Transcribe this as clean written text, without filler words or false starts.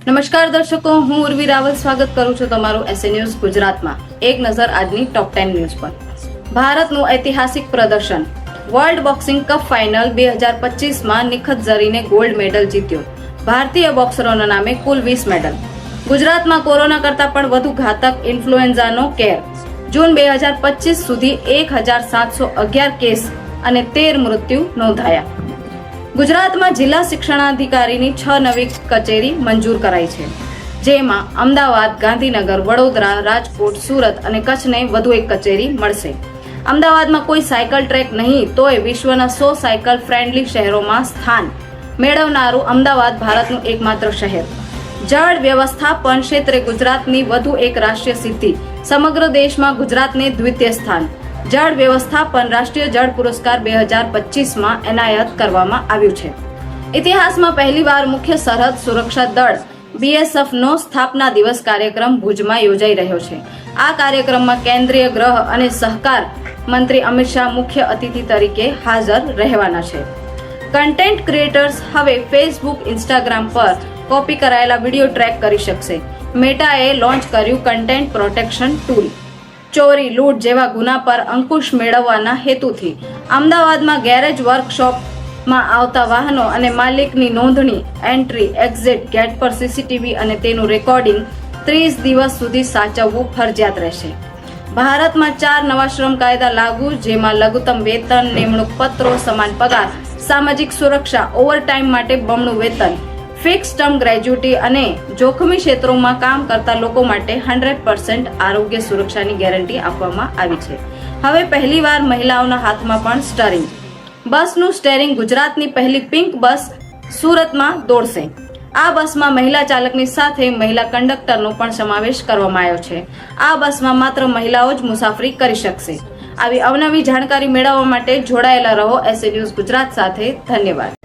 નમસ્કાર દર્શકો, હું ઉર્વી રાવલ સ્વાગત કરું છું તમારું એસએ ન્યૂઝ ગુજરાતમાં. એક નજર આજની ટોપ 10 ન્યૂઝ પર. ભારતનું ઐતિહાસિક પ્રદર્શન. વર્લ્ડ બોક્સિંગ કપ ફાઇનલ 2025માં નિખત ઝરીને ગોલ્ડ મેડલ જીત્યો. ભારતીય બોક્સરોના નામે કુલ 20 મેડલ. ગુજરાતમાં કોરોના કરતા પણ વધુ ઘાતક ઇન્ફ્લુએન્ઝાનો કેર. જૂન 2025 સુધી 1711 કેસ અને 13 મૃત્યુ નોંધાયા. ગુજરાતમાં જિલ્લા શિક્ષણાધિકારીની 6 નવી કચેરી મંજૂર કરાઈ છે, જેમાં અમદાવાદ, ગાંધીનગર, વડોદરા, રાજકોટ, સુરત અને કચ્છને વધુ એક કચેરી મળશે. અમદાવાદમાં કોઈ સાયકલ ટ્રેક નહીં, તોય વિશ્વના 100 સાયકલ ફ્રેન્ડલી શહેરોમાં સ્થાન મેળવનારું અમદાવાદ ભારતનું એકમાત્ર શહેર. જળ વ્યવસ્થાપન ક્ષેત્રે ગુજરાતની વધુ એક રાષ્ટ્રીય સિદ્ધિ. સમગ્ર દેશમાં ગુજરાતને દ્વિતીય સ્થાન. જળ વ્યવસ્થાપન રાષ્ટ્રીય જળ પુરસ્કાર 2025માં એનાયત કરવામાં આવ્યું છે. ઇતિહાસમાં પહેલીવાર મુખ્ય સરહદ સુરક્ષા દળ BSFનો સ્થાપના દિવસ કાર્યક્રમ ભુજમાં યોજાઈ રહ્યો છે. આ કાર્યક્રમમાં કેન્દ્રીય ગૃહ અને સહકાર મંત્રી અમિત શાહ મુખ્ય અતિથિ તરીકે હાજર રહેવાના છે. કન્ટેન્ટ ક્રિએટર્સ હવે ફેસબુક, ઇન્સ્ટાગ્રામ પર કોપી કરાયેલા વિડીયો ટ્રેક કરી શકશે. મેટાએ લોન્ચ કર્યું કન્ટેન્ટ પ્રોટેક્શન ટૂલ. ચોરી, લૂંટ જેવા ગુના પર અંકુશ મેળવવાના હેતુથી અમદાવાદમાં ગેરેજ વર્કશોપમાં આવતા વાહનો અને માલિકની નોંધણી, એન્ટ્રી, એક્ઝિટ ગેટ પર CCTV અને તેનું રેકોર્ડિંગ 30 દિવસ સુધી સાચવવું ફરજિયાત રહેશે. ભારતમાં 4 નવા શ્રમ કાયદા લાગુ, જેમાં લઘુત્તમ વેતન, નિમણૂક પત્રો, સમાન પગાર, સામાજિક સુરક્ષા, ઓવરટાઈમ માટે બમણું વેતન, ફિક્સ ટર્મ ગ્રેજ્યુટી અને જોખમી ક્ષેત્રોમાં કામ કરતા લોકો માટે 100% આરોગ્ય સુરક્ષાની ગેરંટી આપવામાં આવી છે. હવે પહેલીવાર મહિલાઓના હાથમાં પણ સ્ટીયરિંગ. બસનું સ્ટીયરિંગ. ગુજરાતની પહેલી પિંક બસ સુરતમાં દોડશે. આ બસમાં મહિલા ચાલકની સાથે મહિલા કંડક્ટરનો પણ સમાવેશ કરવામાં આવ્યો છે. આ બસમાં માત્ર મહિલાઓ જ મુસાફરી કરી શકશે. આવી અવનવી જાણકારી મેળવવા માટે જોડાયેલા રહો એસએ ન્યૂઝ ગુજરાત સાથે. ધન્યવાદ.